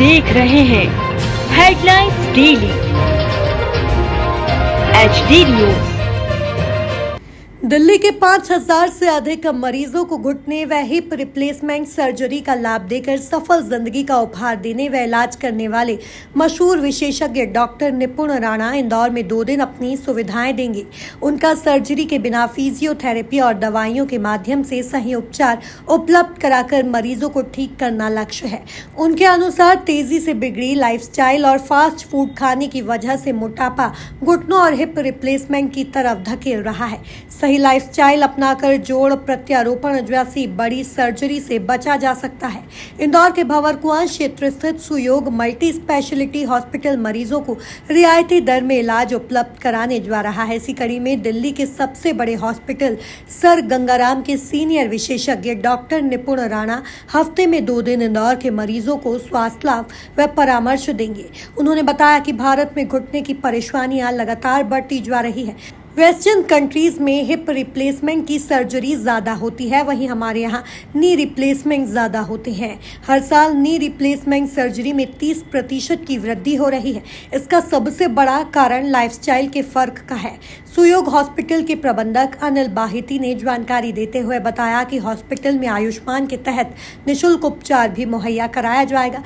देख रहे हैं headlines daily HD news. Delhi के 5,000 से अधिक मरीजों को घुटने व हिप रिप्लेसमेंट सर्जरी का लाभ देकर सफल जिंदगी का उपहार देने व इलाज करने वाले मशहूर विशेषज्ञ डॉक्टर निपुण राणा इंदौर में 2 दिन अपनी सुविधाएं देंगे। उनका सर्जरी के बिना फिजियोथेरेपी और दवाइयों के माध्यम से सही उपचार उपलब्ध कराकर मरीजों को ठीक करना लक्ष्य है। उनके अनुसार तेजी से बिगड़ी लाइफस्टाइल और फास्ट फूड खाने की वजह से मोटापा घुटनों और हिप रिप्लेसमेंट की तरफ धकेल रहा है। सही लाइफस्टाइल अपनाकर जोड़ प्रत्यारोपण जैसी बड़ी सर्जरी से बचा जा सकता है। इंदौर के भंवरकुआं क्षेत्र स्थित सुयोग मल्टी स्पेशलिटी हॉस्पिटल मरीजों को रियायती दर में इलाज उपलब्ध कराने जा रहा है। इसी कड़ी में दिल्ली के सबसे बड़े हॉस्पिटल सर गंगाराम के सीनियर विशेषज्ञ डॉक्टर निपुण राणा हफ्ते में 2 दिन इंदौर के मरीजों को स्वास्थ्य लाभ व परामर्श देंगे। उन्होंने बताया कि भारत में घुटने की परेशानियां लगातार बढ़ती जा रही है। वेस्टर्न कंट्रीज में हिप रिप्लेसमेंट की सर्जरी ज़्यादा होती है, वहीं हमारे यहाँ नी रिप्लेसमेंट ज़्यादा होते हैं। हर साल नी रिप्लेसमेंट सर्जरी में 30% की वृद्धि हो रही है। इसका सबसे बड़ा कारण लाइफस्टाइल के फर्क का है। सुयोग हॉस्पिटल के प्रबंधक अनिल बाहिती ने जानकारी देते हुए बताया कि हॉस्पिटल में आयुष्मान के तहत निःशुल्क उपचार भी मुहैया कराया जाएगा।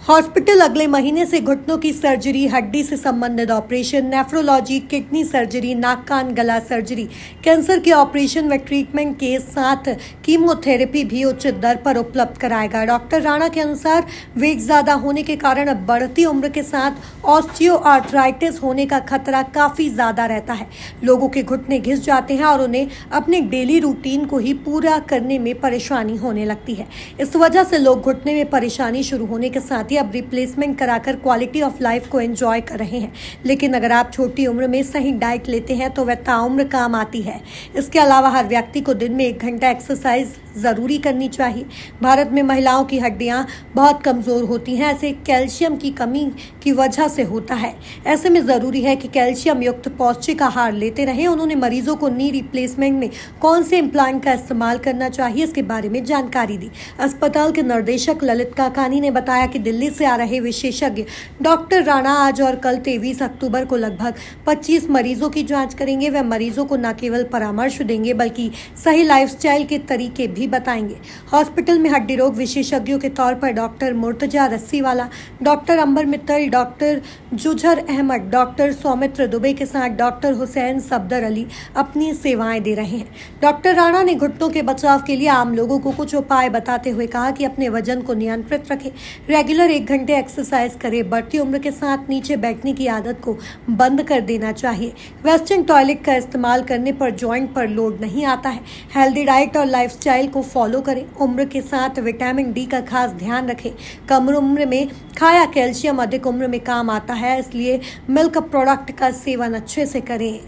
हॉस्पिटल अगले महीने से घुटनों की सर्जरी, हड्डी से संबंधित ऑपरेशन, नेफ्रोलॉजी, किडनी सर्जरी, नाक कान गला सर्जरी, कैंसर के ऑपरेशन व ट्रीटमेंट के साथ कीमोथेरेपी भी उचित दर पर उपलब्ध कराएगा। डॉक्टर राणा के अनुसार वेट ज्यादा होने के कारण बढ़ती उम्र के साथ ऑस्टियोआर्थराइटिस होने का खतरा काफी ज्यादा रहता है। लोगों के घुटने घिस जाते हैं और उन्हें अपने डेली रूटीन को ही पूरा करने में परेशानी होने लगती है। इस वजह से लोग घुटने में परेशानी शुरू होने के साथ अब रिप्लेसमेंट कराकर क्वालिटी ऑफ लाइफ को एंजॉय कर रहे हैं। लेकिन अगर आप छोटी उम्र में सही डाइट लेते हैं तो वह ताउम्र काम आती है। इसके अलावा हर व्यक्ति को दिन में 1 घंटा एक्सरसाइज ज़रूरी करनी चाहिए। भारत में महिलाओं की हड्डियां बहुत कमज़ोर होती हैं, ऐसे कैल्शियम की कमी की वजह से होता है। ऐसे में ज़रूरी है कि कैल्शियम युक्त पौष्टिक आहार लेते रहें। उन्होंने मरीजों को नी रिप्लेसमेंट में कौन से इम्प्लांट का इस्तेमाल करना चाहिए इसके बारे में जानकारी दी। अस्पताल के निर्देशक ललित काकानी ने बताया कि दिल्ली से आ रहे विशेषज्ञ डॉक्टर राणा आज और कल 23 अक्टूबर को लगभग 25 मरीजों की जांच करेंगे। वे मरीजों को न केवल परामर्श देंगे बल्कि सही लाइफस्टाइल के तरीके भी बताएंगे। हॉस्पिटल में हड्डी रोग विशेषज्ञों के तौर पर डॉक्टर मुर्तजा रस्सीवाला, डॉक्टर अंबर मित्तल, डॉक्टर जुझर अहमद, डॉक्टर सौमित्र दुबे के साथ डॉक्टर हुसैन सफदर अली अपनी सेवाएं दे रहे हैं। डॉक्टर राणा ने घुटनों के बचाव के लिए आम लोगों को कुछ उपाय बताते हुए कहा कि अपने वजन को नियंत्रित रखें, रेगुलर 1 घंटे एक्सरसाइज करें, बढ़ती उम्र के साथ नीचे बैठने की आदत को बंद कर देना चाहिए। वेस्टर्न टॉयलेट का इस्तेमाल करने पर जॉइंट पर लोड नहीं आता है। हेल्दी डाइट और लाइफस्टाइल को फॉलो करें। उम्र के साथ विटामिन डी का खास ध्यान रखें। कम उम्र में खाया कैल्शियम अधिक उम्र में काम आता है, इसलिए मिल्क प्रोडक्ट का सेवन अच्छे से करें।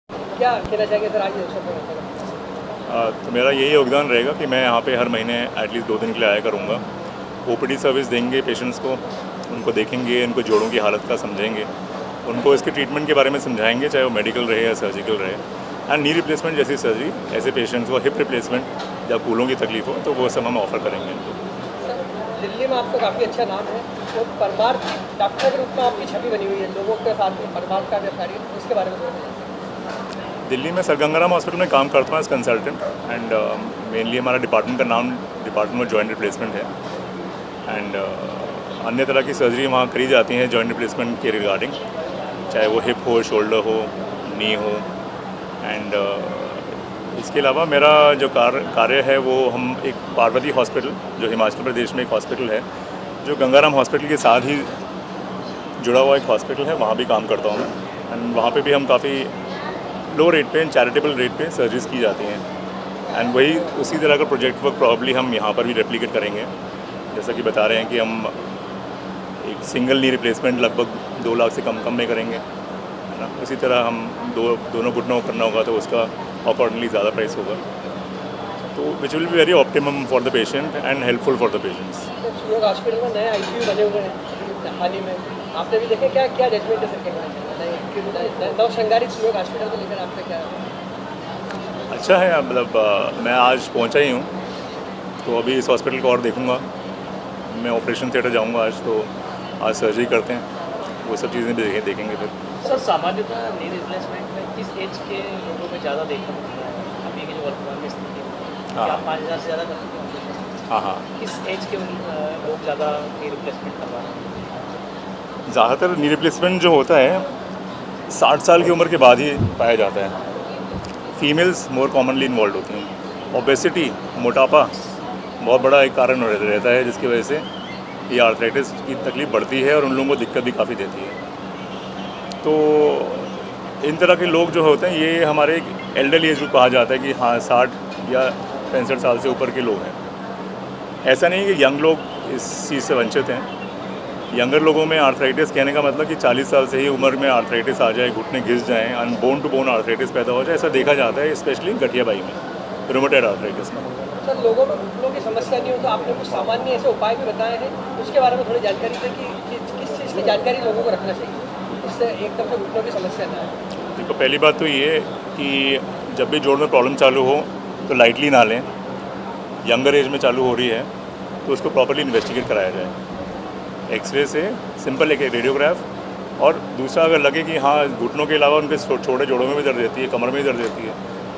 क्या कहना चाहेंगे सर आज तो मेरा यही योगदान रहेगा कि मैं यहाँ पे हर महीने एटलीस्ट 2 दिन के लिए आया करूँगा। ओपीडी सर्विस देंगे पेशेंट्स को, उनको देखेंगे, उनको जोड़ों की हालत का समझेंगे, उनको इसके ट्रीटमेंट के बारे में समझाएंगे, चाहे वो मेडिकल रहे या सर्जिकल रहे। एंड नी रिप्लेसमेंट जैसी सर्जरी ऐसे पेशेंट्स को, हिप रिप्लेसमेंट या कूलों की तकलीफ हो तो वो सब हम ऑफर करेंगे इनको। दिल्ली में आपका काफ़ी अच्छा नाम है, तो परमार डॉक्टर के रूप में आपकी छवि बनी हुई है लोगों के साथ में, परमार का व्यापारी, उसके बारे में दिल्ली में सर गंगाराम हॉस्पिटल में काम करता हूँ एज कंसल्टेंट एंड मेनली हमारा डिपार्टमेंट का नाम डिपार्टमेंट ऑफ जॉइंट रिप्लेसमेंट है। एंड अन्य तरह की सर्जरी वहाँ करी जाती हैं जॉइंट रिप्लेसमेंट के रिगार्डिंग, चाहे वो हिप हो, शोल्डर हो, नी हो। एंड इसके अलावा मेरा जो कार्य है वो हम एक पार्वती हॉस्पिटल जो हिमाचल प्रदेश में एक हॉस्पिटल है जो गंगाराम हॉस्पिटल के साथ ही जुड़ा हुआ एक हॉस्पिटल है, वहाँ भी काम करता हूँ मैं। एंड वहाँ पे भी हम काफ़ी लो रेट पे, चैरिटेबल रेट पे सर्जरीज की जाती हैं। एंड वही उसी तरह का प्रोजेक्ट वर्क प्रॉब्ली हम यहाँ पर भी रेप्लिकेट करेंगे। जैसा कि बता रहे हैं कि हम एक सिंगल नी रिप्लेसमेंट लगभग 2 लाख से कम में करेंगे, है ना। उसी तरह हम दोनों घुटनों को करना होगा तो उसका अकॉर्डिंगली ज़्यादा प्राइस होगा, तो which will be very optimum for the patient and helpful for the patients. Suyog hospital में नए ICU बने हुए हैं हाल ही में, आपने भी देखे, क्या क्या जजमेंट है सर के नव श्रृंगारित सुयोग हॉस्पिटल को लेकर आपका क्या? अच्छा है, मतलब मैं आज पहुंचा ही हूं, तो अभी इस हॉस्पिटल को और देखूंगा। मैं ऑपरेशन थिएटर जाऊँगा आज, तो आज सर्जरी करते हैं, वो सब चीज़ें देखेंगे फिर। सर सामान्यतः नी रिप्लेसमेंट में किस एज के लोगों में ज़्यादा देखने को मिल रहा है अभी के जो वर्तमान में स्थिति है? हाँ। क्या 5,000 से ज़्यादा कर चुके हैं? हाँ हाँ, किस एज के लोग ज़्यादा नी रिप्लेसमेंट करवा रहे हैं? ज़्यादातर नी रिप्लेसमेंट जो होता है 60 साल की उम्र के बाद ही पाया जाता है। फीमेल्स मोर कॉमनली इन्वॉल्व होती हैं। ओबेसिटी, मोटापा बहुत बड़ा एक कारण रहता है, जिसकी वजह से ये आर्थराइटिस की तकलीफ़ बढ़ती है और उन लोगों को दिक्कत भी काफ़ी देती है। तो इन तरह के लोग जो होते हैं, ये हमारे एक एल्डरली एज ग्रुप कहा जाता है कि हाँ 60 या 65 साल से ऊपर के लोग हैं। ऐसा नहीं है कि यंग लोग इस चीज़ से वंचित हैं। यंगर लोगों में आर्थराइटिस कहने का मतलब कि 40 साल से ही उम्र में आर्थराइटिस आ जाए, घुटने घिस जाएँ, बोन टू बोन आर्थराइटिस पैदा हो जाए, ऐसा देखा जाता है, स्पेशली गठियाबाई में, रूमेटॉइड आर्थराइटिस में। सर लोगों में घुटनों की समस्या नहीं हो तो आपने कुछ सामान्य ऐसे उपाय भी बताए हैं, उसके बारे में थोड़ी जानकारी दें कि किस चीज़ की जानकारी लोगों को रखना चाहिए इससे एकदम से घुटनों की समस्या ना आए? देखो, पहली बात तो ये है कि जब भी जोड़ में प्रॉब्लम चालू हो तो लाइटली ना लें। यंगर एज में चालू हो रही है तो उसको प्रॉपर्ली इन्वेस्टिगेट कराया जाए, एक्सरे से, सिंपल एक रेडियोग्राफ। और दूसरा, अगर लगे कि हाँ घुटनों के अलावा उनके छोटे जोड़ों में भी दर्द रहती है, कमर में भी दर्द रहती है,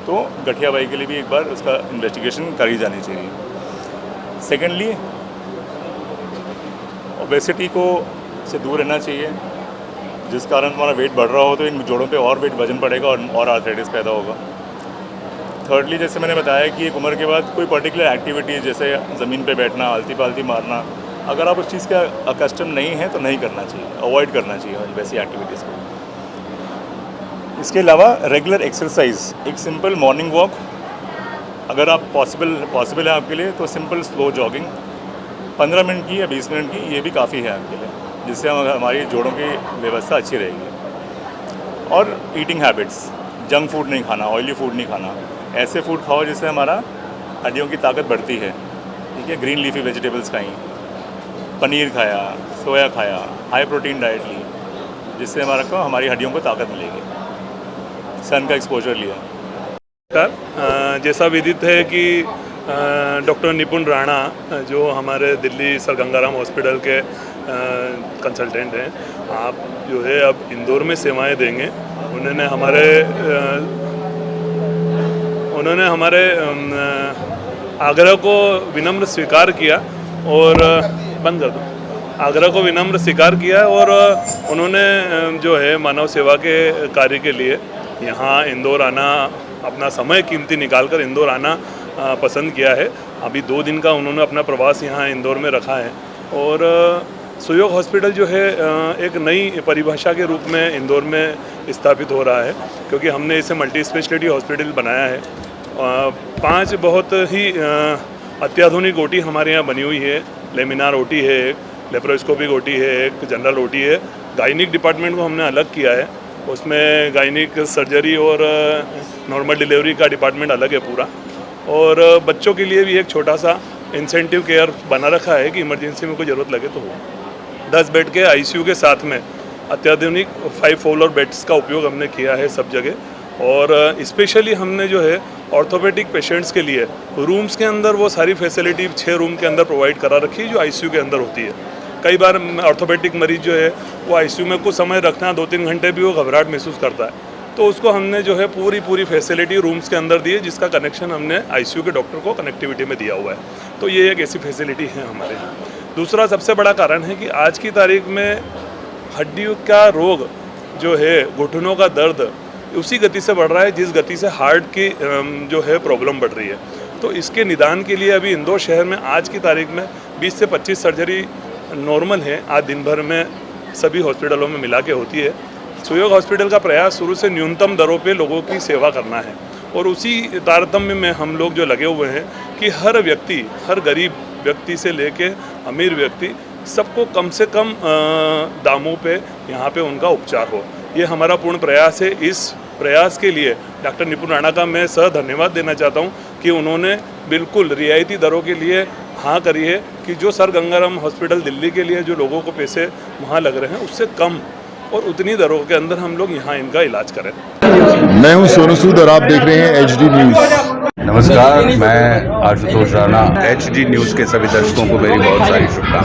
तो गठियाबाई के लिए भी एक बार उसका इन्वेस्टिगेशन करी जानी चाहिए। सेकेंडली, ओबेसिटी को से दूर रहना चाहिए। जिस कारण हमारा वेट बढ़ रहा हो तो इन जोड़ों पे और वेट वजन पड़ेगा और आर्थराइटिस पैदा होगा। थर्डली, जैसे मैंने बताया कि एक उम्र के बाद कोई पर्टिकुलर एक्टिविटी जैसे ज़मीन पे बैठना, आलती पालती मारना, अगर आप उस चीज़ का अकस्टम नहीं है तो नहीं करना चाहिए, अवॉइड करना चाहिए वैसी एक्टिविटीज़ को। इसके अलावा रेगुलर एक्सरसाइज, एक सिंपल मॉर्निंग वॉक, अगर आप पॉसिबल है आपके लिए तो सिंपल स्लो जॉगिंग 15 मिनट की या 20 मिनट की, ये भी काफ़ी है आपके लिए, जिससे हमारी जोड़ों की व्यवस्था अच्छी रहेगी। और ईटिंग हैबिट्स, जंक फूड नहीं खाना, ऑयली फूड नहीं खाना, ऐसे फूड खाओ जिससे हमारा हड्डियों की ताकत बढ़ती है। ठीक है, ग्रीन लीफी वेजिटेबल्स खाई, पनीर खाया, सोया खाया, हाई प्रोटीन डाइट ली, जिससे हमारी हड्डियों को ताकत मिलेगी। सन का एक्सपोजर लिया। जैसा विदित है कि डॉक्टर निपुण राणा जो हमारे दिल्ली सर गंगाराम हॉस्पिटल के कंसल्टेंट हैं, आप जो है अब इंदौर में सेवाएं देंगे। उन्होंने हमारे आग्रह को विनम्र स्वीकार किया और बंद कर दो आग्रह को विनम्र स्वीकार किया और उन्होंने जो है मानव सेवा के कार्य के लिए यहाँ इंदौर आना, अपना समय कीमती निकालकर इंदौर आना पसंद किया है। अभी 2 दिन का उन्होंने अपना प्रवास यहाँ इंदौर में रखा है और सुयोग हॉस्पिटल जो है एक नई परिभाषा के रूप में इंदौर में स्थापित हो रहा है, क्योंकि हमने इसे मल्टी स्पेशलिटी हॉस्पिटल बनाया है। 5 बहुत ही अत्याधुनिक ओटी हमारे यहाँ बनी हुई है। लेमिनार ओटी है, लेप्रोस्कोपिक ओटी है, एक जनरल ओटी है। गायनिक डिपार्टमेंट को हमने अलग किया है, उसमें गायनिक सर्जरी और नॉर्मल डिलीवरी का डिपार्टमेंट अलग है पूरा। और बच्चों के लिए भी एक छोटा सा इंसेंटिव केयर बना रखा है कि इमरजेंसी में कोई ज़रूरत लगे तो हो। 10 बेड के आईसीयू के साथ में अत्याधुनिक 5 फ्लोर बेड्स का उपयोग हमने किया है सब जगह। और स्पेशली हमने जो है ऑर्थोपेडिक पेशेंट्स के लिए रूम्स के अंदर वो सारी फैसिलिटी 6 रूम के अंदर प्रोवाइड करा रखी है जो आईसीयू के अंदर होती है। कई बार ऑर्थोपेडिक मरीज जो है वो आईसीयू में कुछ समय रखना 2-3 घंटे भी वो घबराहट महसूस करता है, तो उसको हमने जो है पूरी फैसिलिटी रूम्स के अंदर दी है, जिसका कनेक्शन हमने आईसीयू के डॉक्टर को कनेक्टिविटी में दिया हुआ है। तो ये एक ऐसी फैसिलिटी है हमारे यहाँ। दूसरा सबसे बड़ा कारण है कि आज की तारीख में हड्डियों का रोग जो है, घुटनों का दर्द उसी गति से बढ़ रहा है जिस गति से हार्ट की जो है प्रॉब्लम बढ़ रही है। तो इसके निदान के लिए अभी इंदौर शहर में आज की तारीख में 20 से 25 सर्जरी नॉर्मल है, आज दिन भर में सभी हॉस्पिटलों में मिला के होती है। सुयोग हॉस्पिटल का प्रयास शुरू से न्यूनतम दरों पे लोगों की सेवा करना है और उसी तारतम्य में हम लोग जो लगे हुए हैं कि हर व्यक्ति, हर गरीब व्यक्ति से लेके अमीर व्यक्ति, सबको कम से कम दामों पे यहाँ पे उनका उपचार हो। ये हमारा पूर्ण प्रयास है। इस प्रयास के लिए डॉक्टर निपुण राणा का मैं धन्यवाद देना चाहता हूँ कि उन्होंने बिल्कुल रियायती दरों के लिए हाँ करी है कि जो सर गंगाराम हॉस्पिटल दिल्ली के लिए जो लोगों को पैसे वहाँ लग रहे हैं उससे कम और उतनी दरों के अंदर हम लोग यहाँ इनका इलाज करें। मैं हूँ सोनू सूद और आप देख रहे हैं HD न्यूज़। नमस्कार, मैं आशुतोष राणा। HD न्यूज़ के सभी दर्शकों को मेरी बहुत सारी शुभकामनाएं।